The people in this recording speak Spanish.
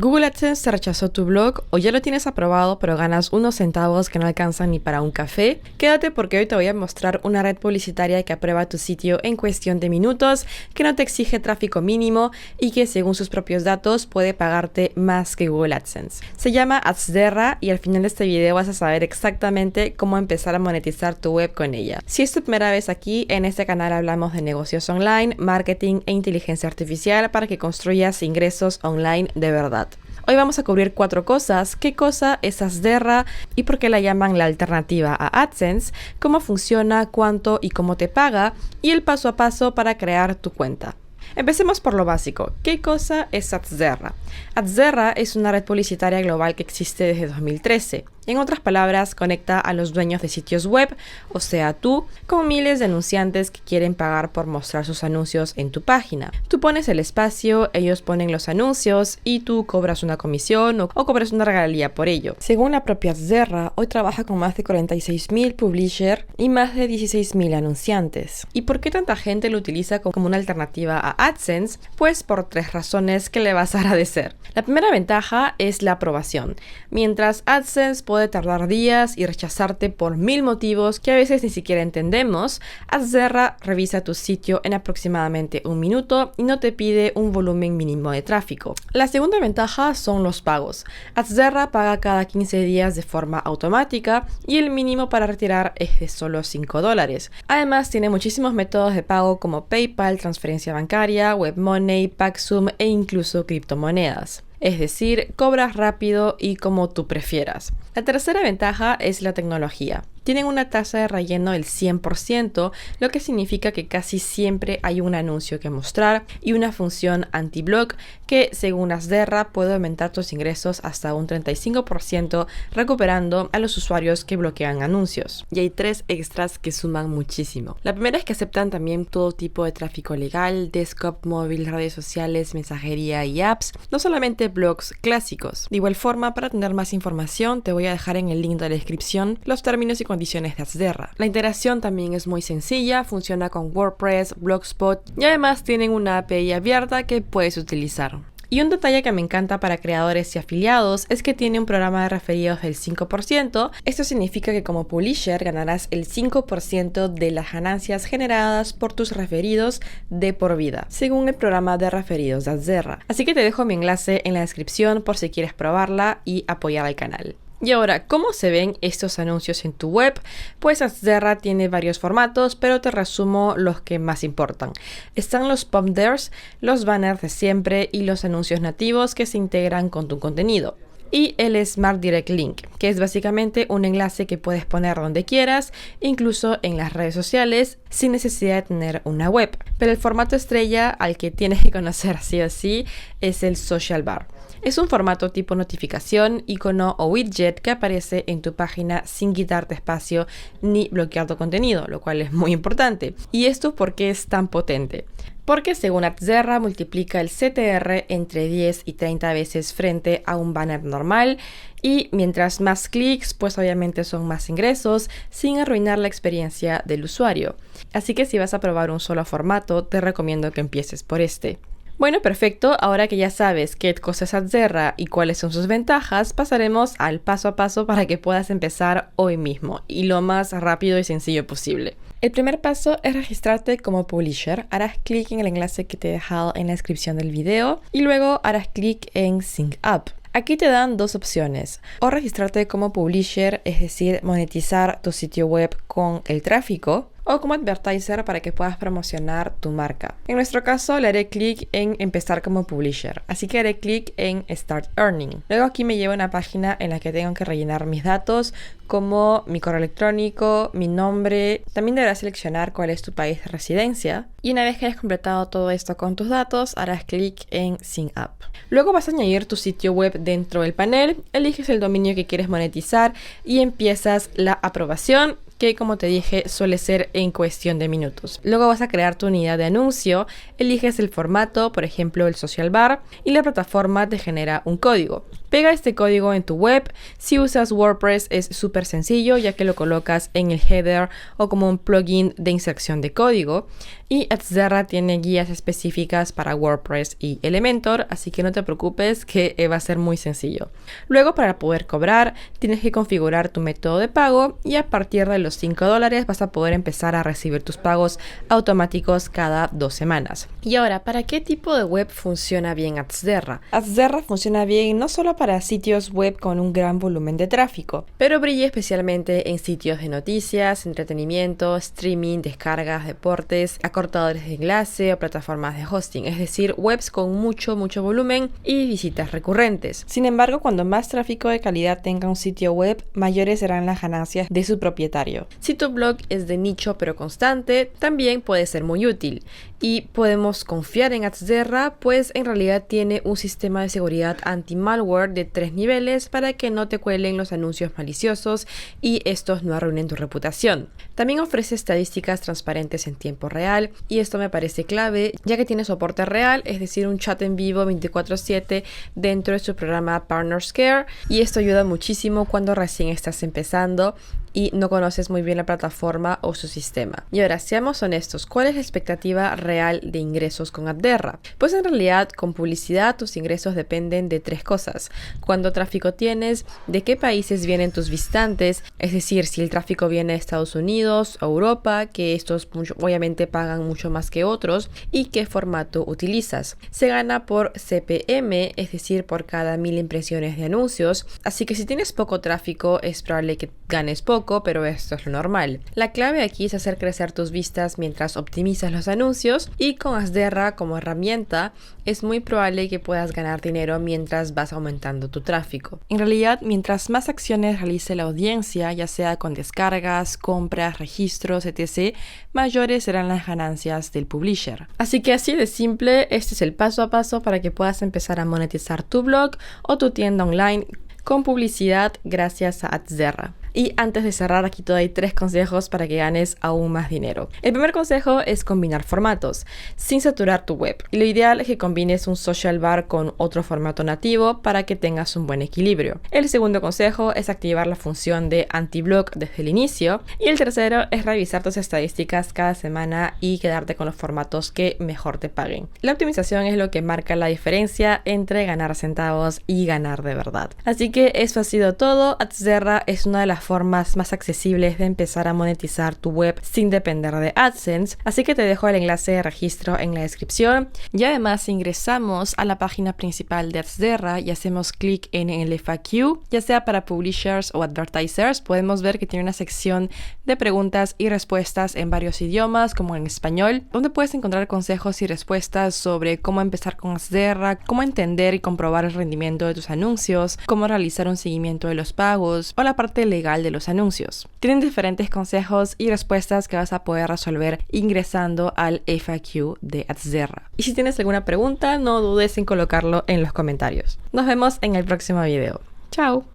Google AdSense te rechazó tu blog o ya lo tienes aprobado pero ganas unos centavos que no alcanzan ni para un café. Quédate porque hoy te voy a mostrar una red publicitaria que aprueba tu sitio en cuestión de minutos, que no te exige tráfico mínimo y que según sus propios datos puede pagarte más que Google AdSense. Se llama Adsderra y al final de este video vas a saber exactamente cómo empezar a monetizar tu web con ella. Si es tu primera vez aquí, en este canal hablamos de negocios online, marketing e inteligencia artificial para que construyas ingresos online de verdad. Hoy vamos a cubrir 4 cosas: qué cosa es Adsderra y por qué la llaman la alternativa a AdSense, cómo funciona, cuánto y cómo te paga, y el paso a paso para crear tu cuenta. Empecemos por lo básico. ¿Qué cosa es Adsderra? Adsderra es una red publicitaria global que existe desde 2013. En otras palabras, conecta a los dueños de sitios web, o sea tú, con miles de anunciantes que quieren pagar por mostrar sus anuncios en tu página. Tú pones el espacio, ellos ponen los anuncios y tú cobras una comisión o cobras una regalía por ello. Según la propia Adsderra, hoy trabaja con más de 46.000 publishers y más de 16.000 anunciantes. ¿Y por qué tanta gente lo utiliza como una alternativa a AdSense? Pues por 3 razones que le vas a agradecer. La primera ventaja es la aprobación. Mientras AdSense puede tardar días y rechazarte por 1000 motivos que a veces ni siquiera entendemos, Adsderra revisa tu sitio en aproximadamente 1 minuto y no te pide un volumen mínimo de tráfico. La segunda ventaja son los pagos. Adsderra paga cada 15 días de forma automática y el mínimo para retirar es de solo $5. Además tiene muchísimos métodos de pago como PayPal, transferencia bancaria, WebMoney, Paxum e incluso criptomonedas. Es decir, cobras rápido y como tú prefieras. La tercera ventaja es la tecnología. Tienen una tasa de relleno del 100%, lo que significa que casi siempre hay un anuncio que mostrar y una función anti-block que, según Adsderra, puede aumentar tus ingresos hasta un 35%, recuperando a los usuarios que bloquean anuncios. Y hay 3 extras que suman muchísimo. La primera es que aceptan también todo tipo de tráfico legal, desktop, móvil, redes sociales, mensajería y apps, no solamente blogs clásicos. De igual forma, para tener más información, te voy a dejar en el link de la descripción los términos y condiciones de Adsderra. La integración también es muy sencilla, funciona con WordPress, Blogspot y además tienen una API abierta que puedes utilizar. Y un detalle que me encanta para creadores y afiliados es que tiene un programa de referidos del 5%. Esto significa que como publisher ganarás el 5% de las ganancias generadas por tus referidos de por vida, según el programa de referidos de Adsderra. Así que te dejo mi enlace en la descripción por si quieres probarla y apoyar al canal. Y ahora, ¿cómo se ven estos anuncios en tu web? Pues Adsderra tiene varios formatos, pero te resumo los que más importan. Están los pop theirs, los banners de siempre y los anuncios nativos que se integran con tu contenido. Y el Smart Direct Link, que es básicamente un enlace que puedes poner donde quieras, incluso en las redes sociales, sin necesidad de tener una web. Pero el formato estrella al que tienes que conocer sí o sí es el Social Bar. Es un formato tipo notificación, icono o widget que aparece en tu página sin quitarte espacio ni bloquear tu contenido, lo cual es muy importante. ¿Y esto por qué es tan potente? Porque según Adsderra multiplica el CTR entre 10 y 30 veces frente a un banner normal y mientras más clics, pues obviamente son más ingresos sin arruinar la experiencia del usuario. Así que si vas a probar un solo formato, te recomiendo que empieces por este. Bueno, perfecto. Ahora que ya sabes qué cosa es Adsderra y cuáles son sus ventajas, pasaremos al paso a paso para que puedas empezar hoy mismo y lo más rápido y sencillo posible. El primer paso es registrarte como publisher. Harás clic en el enlace que te he dejado en la descripción del video y luego harás clic en Sign Up. Aquí te dan 2 opciones: o registrarte como publisher, es decir, monetizar tu sitio web con el tráfico, o como advertiser para que puedas promocionar tu marca. En nuestro caso le haré clic en empezar como publisher, así que haré clic en Start Earning. Luego aquí me lleva a una página en la que tengo que rellenar mis datos como mi correo electrónico, mi nombre. También deberás seleccionar cuál es tu país de residencia y una vez que hayas completado todo esto con tus datos harás clic en Sign Up. Luego vas a añadir tu sitio web dentro del panel, eliges el dominio que quieres monetizar y empiezas la aprobación, que como te dije suele ser en cuestión de minutos. Luego vas a crear tu unidad de anuncio, eliges el formato, por ejemplo el social bar, y la plataforma te genera un código. Pega este código en tu web. Si usas WordPress es súper sencillo, ya que lo colocas en el header o como un plugin de inserción de código. Y Atzerra tiene guías específicas para WordPress y Elementor, así que no te preocupes que va a ser muy sencillo. Luego, para poder cobrar, tienes que configurar tu método de pago y a partir de los $5 vas a poder empezar a recibir tus pagos automáticos cada 2 semanas. Y ahora, ¿para qué tipo de web funciona bien Atzerra? Atzerra funciona bien no solo para sitios web con un gran volumen de tráfico, pero brilla especialmente en sitios de noticias, entretenimiento, streaming, descargas, deportes, acortadores de enlace o plataformas de hosting, es decir, webs con mucho volumen y visitas recurrentes. Sin embargo, cuando más tráfico de calidad tenga un sitio web, mayores serán las ganancias de su propietario. Si tu blog es de nicho pero constante, también puede ser muy útil. Y podemos confiar en Atzerra, pues en realidad tiene un sistema de seguridad anti-malware de 3 niveles para que no te cuelen los anuncios maliciosos y estos no arruinen tu reputación. También ofrece estadísticas transparentes en tiempo real y esto me parece clave, ya que tiene soporte real, es decir, un chat en vivo 24/7 dentro de su programa Partners Care, y esto ayuda muchísimo cuando recién estás empezando y no conoces muy bien la plataforma o su sistema. Y ahora, seamos honestos, ¿cuál es la expectativa real de ingresos con Atzerra? Pues en realidad, con publicidad tus ingresos dependen de 3 cosas. Cuánto tráfico tienes, de qué países vienen tus visitantes, es decir, si el tráfico viene de Estados Unidos o Europa, que estos obviamente pagan mucho más que otros, y qué formato utilizas. Se gana por CPM, es decir, por cada 1000 impresiones de anuncios, así que si tienes poco tráfico es probable que ganes poco, pero esto es lo normal. La clave aquí es hacer crecer tus vistas mientras optimizas los anuncios, y con Atzerra como herramienta es muy probable que puedas ganar dinero mientras vas aumentando tu tráfico. En realidad, mientras más acciones realice la audiencia, ya sea con descargas, compras, registros, etc., mayores serán las ganancias del publisher. Así que así de simple, este es el paso a paso para que puedas empezar a monetizar tu blog o tu tienda online con publicidad gracias a Atzerra. Y antes de cerrar, aquí te doy 3 consejos para que ganes aún más dinero. El primer consejo es combinar formatos, sin saturar tu web. Lo ideal es que combines un social bar con otro formato nativo para que tengas un buen equilibrio. El segundo consejo es activar la función de anti-block desde el inicio. Y el tercero es revisar tus estadísticas cada semana y quedarte con los formatos que mejor te paguen. La optimización es lo que marca la diferencia entre ganar centavos y ganar de verdad. Así que eso ha sido todo. Atzerra es una de las formas más accesibles de empezar a monetizar tu web sin depender de AdSense, así que te dejo el enlace de registro en la descripción. Y además, si ingresamos a la página principal de Atzerra y hacemos clic en el FAQ, ya sea para publishers o advertisers, podemos ver que tiene una sección de preguntas y respuestas en varios idiomas, como en español, donde puedes encontrar consejos y respuestas sobre cómo empezar con Atzerra, cómo entender y comprobar el rendimiento de tus anuncios, cómo realizar un seguimiento de los pagos o la parte legal de los anuncios. Tienen diferentes consejos y respuestas que vas a poder resolver ingresando al FAQ de Atzerra. Y si tienes alguna pregunta, no dudes en colocarlo en los comentarios. Nos vemos en el próximo video. ¡Chao!